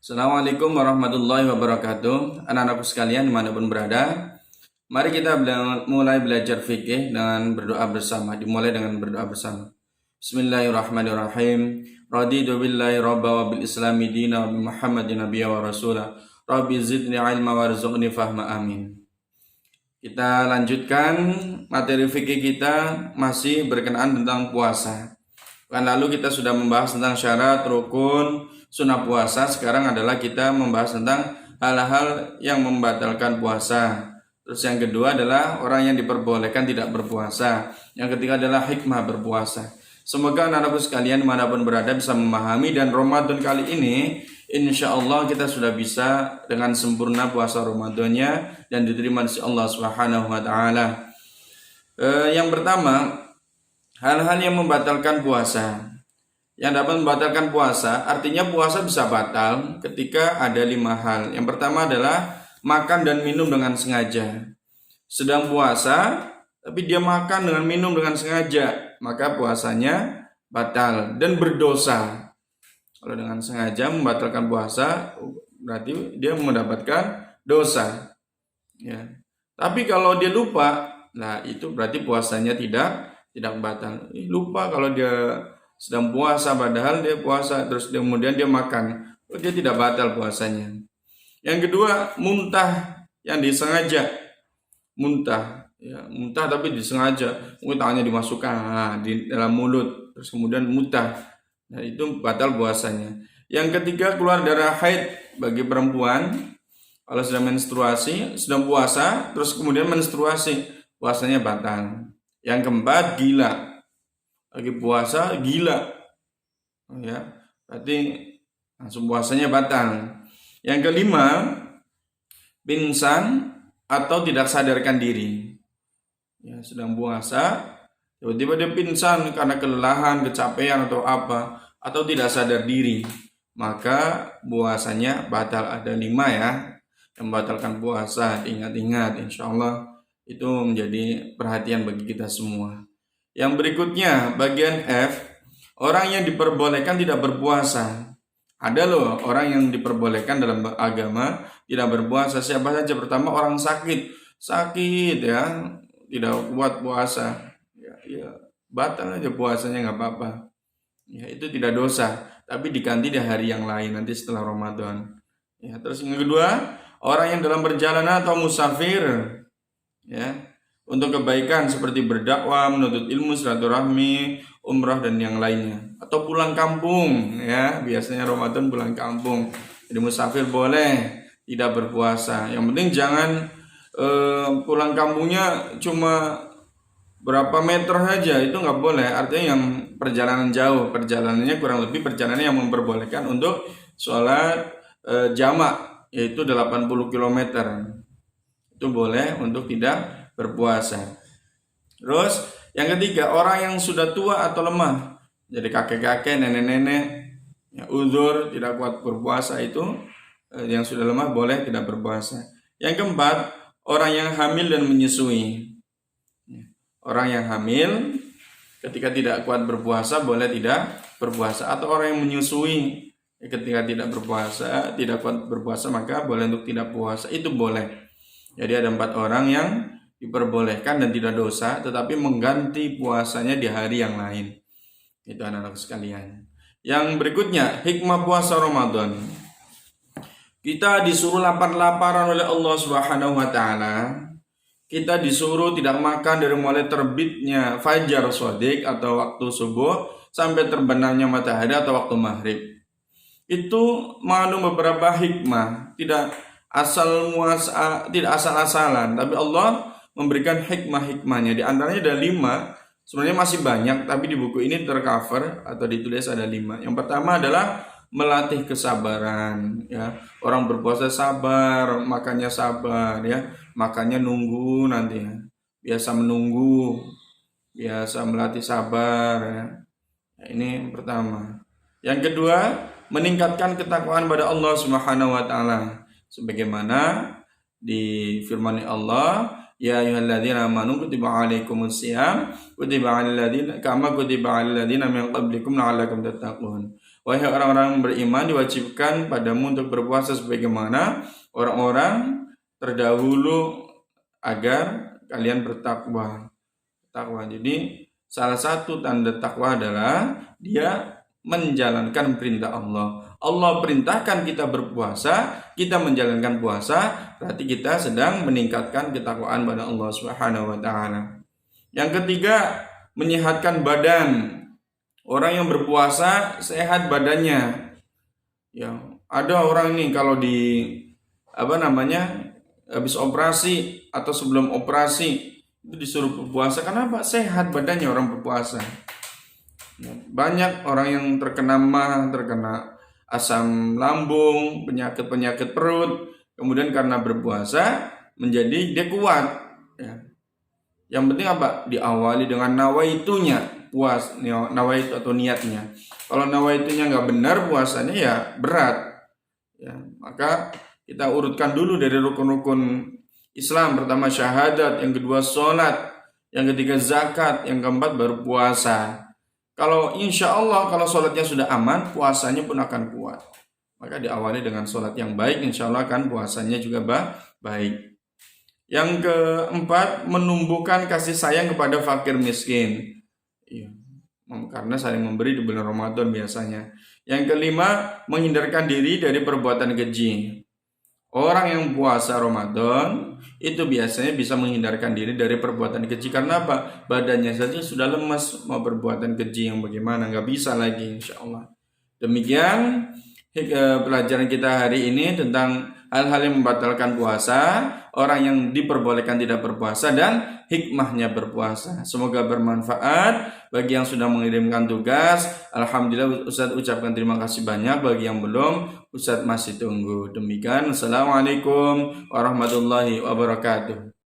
Assalamualaikum warahmatullahi wabarakatuh. Anak-anakku sekalian dimanapun berada, mari kita mulai belajar fikih dengan berdoa bersama. Dimulai dengan berdoa bersama. Bismillahirrahmanirrahim. Raditu billahi rabba wa bil islami dina wa bi Muhammadin nabiyya wa rasula. Rabbi zidni ilma warzuqni fahma, amin. Kita lanjutkan materi fikih kita masih berkenaan tentang puasa. Kan lalu kita sudah membahas tentang syarat, rukun, sunnah puasa. Sekarang adalah kita membahas tentang hal-hal yang membatalkan puasa. Terus yang kedua adalah orang yang diperbolehkan tidak berpuasa. Yang ketiga adalah hikmah berpuasa. Semoga anak-anakku sekalian dimanapun berada bisa memahami, dan Ramadan kali ini insya Allah kita sudah bisa dengan sempurna puasa Ramadannya dan diterima di Allah Subhanahu wa Ta'ala. Yang pertama, hal-hal yang membatalkan puasa. Yang dapat membatalkan puasa, artinya puasa bisa batal ketika ada 5 hal. Yang pertama adalah makan dan minum dengan sengaja. Sedang puasa, tapi dia makan dengan minum dengan sengaja, maka puasanya batal dan berdosa. Kalau dengan sengaja membatalkan puasa, berarti dia mendapatkan dosa. Ya. Tapi kalau dia lupa, nah itu berarti puasanya tidak batal. Lupa kalau dia sedang puasa, padahal dia puasa, terus kemudian dia makan, dia tidak batal puasanya. Yang kedua, muntah yang disengaja. Muntah tapi disengaja, tangannya dimasukkan di dalam mulut, terus kemudian muntah, nah itu batal puasanya. Yang ketiga, keluar darah haid bagi perempuan. Kalau sedang menstruasi, sedang puasa, terus kemudian menstruasi, puasanya batal. Yang keempat, gila. Lagi puasa gila, ya, berarti langsung puasanya batal. Yang kelima, pingsan atau tidak sadarkan diri. Ya, sedang puasa, tiba-tiba dia pingsan karena kelelahan, kecapean atau apa, atau tidak sadar diri, maka puasanya batal. Ada 5 ya yang membatalkan puasa. Ingat-ingat, insya Allah itu menjadi perhatian bagi kita semua. Yang berikutnya, bagian F, orang yang diperbolehkan tidak berpuasa. Ada loh orang yang diperbolehkan dalam agama tidak berpuasa. Siapa saja? Pertama, orang sakit ya, tidak kuat puasa, ya batal aja puasanya, nggak apa-apa. Ya, itu tidak dosa, tapi diganti di hari yang lain nanti setelah Ramadan. Ya, terus yang kedua, orang yang dalam perjalanan atau musafir, ya, untuk kebaikan seperti berdakwah, menuntut ilmu, silaturahmi, umrah dan yang lainnya, atau pulang kampung, ya, biasanya Ramadan pulang kampung. Jadi musafir boleh tidak berpuasa. Yang penting jangan pulang kampungnya cuma berapa meter saja, itu nggak boleh. Artinya yang perjalanan jauh, perjalanannya kurang lebih perjalanan yang memperbolehkan untuk sholat jamak, yaitu 80 km. Itu boleh untuk tidak berpuasa. Terus yang ketiga, orang yang sudah tua atau lemah, jadi kakek-kakek, nenek-nenek, ya, uzur tidak kuat berpuasa, itu yang sudah lemah boleh tidak berpuasa. Yang keempat, orang yang hamil dan menyusui. Orang yang hamil ketika tidak kuat berpuasa boleh tidak berpuasa, atau orang yang menyusui ketika tidak kuat berpuasa, maka boleh untuk tidak puasa, itu boleh. Jadi ada 4 orang yang diperbolehkan dan tidak dosa, tetapi mengganti puasanya di hari yang lain. Itu anak-anak sekalian. Yang berikutnya, hikmah puasa Ramadan. Kita disuruh lapar-laparan oleh Allah Subhanahu wa Ta'ala. Kita disuruh tidak makan dari mulai terbitnya fajar shadiq atau waktu subuh sampai terbenamnya matahari atau waktu maghrib. Itu mengandung beberapa hikmah, tidak asal-asalan, tapi Allah memberikan hikmah-hikmahnya. Di antaranya ada 5, sebenarnya masih banyak, tapi di buku ini tercover atau ditulis ada 5. Yang pertama adalah melatih kesabaran, ya. Orang berpuasa sabar, makannya sabar, ya. Makannya nunggu nanti, ya. Biasa menunggu, biasa melatih sabar, ya. Ini yang pertama. Yang kedua, meningkatkan ketakwaan pada Allah Subhanahu wa Ta'ala. Sebagaimana di firman Allah, ya ayyuhalladzina amanu kutiba alaikumus syiyam kutiba alal ladzina kama kutiba alal ladzina min qablikum la'allakum tattaqun. wahai orang-orang beriman, diwajibkan padamu untuk berpuasa sebagaimana orang-orang terdahulu agar kalian bertakwa. Jadi salah satu tanda takwa adalah dia menjalankan perintah Allah. Allah perintahkan kita berpuasa, kita menjalankan puasa, berarti kita sedang meningkatkan ketakwaan pada Allah Subhanahu wa taala. Yang ketiga, menyehatkan badan. Orang yang berpuasa sehat badannya. Ya, ada orang nih kalau habis operasi atau sebelum operasi itu disuruh berpuasa. Kenapa? Sehat badannya orang berpuasa. Ya, banyak orang yang terkena mah, terkena asam lambung, penyakit perut, kemudian karena berpuasa menjadi dia kuat. Ya. Yang penting apa? Diawali dengan nawaitunya. Nawaitu atau niatnya. Kalau nawaitunya nggak benar, puasanya ya berat. Ya, maka kita urutkan dulu dari rukun-rukun Islam. Pertama syahadat, yang kedua sholat, yang ketiga zakat, yang keempat baru puasa. Kalau insya Allah kalau sholatnya sudah aman, puasanya pun akan kuat. Maka diawali dengan sholat yang baik, insya Allah kan puasanya juga baik. Yang keempat, menumbuhkan kasih sayang kepada fakir miskin. Ya, karena saling memberi di bulan Ramadan biasanya. Yang kelima, menghindarkan diri dari perbuatan keji. Orang yang puasa Ramadan itu biasanya bisa menghindarkan diri dari perbuatan keji. Karena apa? Badannya saja sudah lemas, mau perbuatan keji yang bagaimana? Nggak bisa lagi, insya Allah. Demikian pelajaran kita hari ini tentang hal-hal yang membatalkan puasa, orang yang diperbolehkan tidak berpuasa, dan hikmahnya berpuasa. Semoga bermanfaat bagi yang sudah mengirimkan tugas. Alhamdulillah Ustadz ucapkan terima kasih banyak. Bagi yang belum, Ustadz masih tunggu. Demikian, Assalamualaikum warahmatullahi wabarakatuh.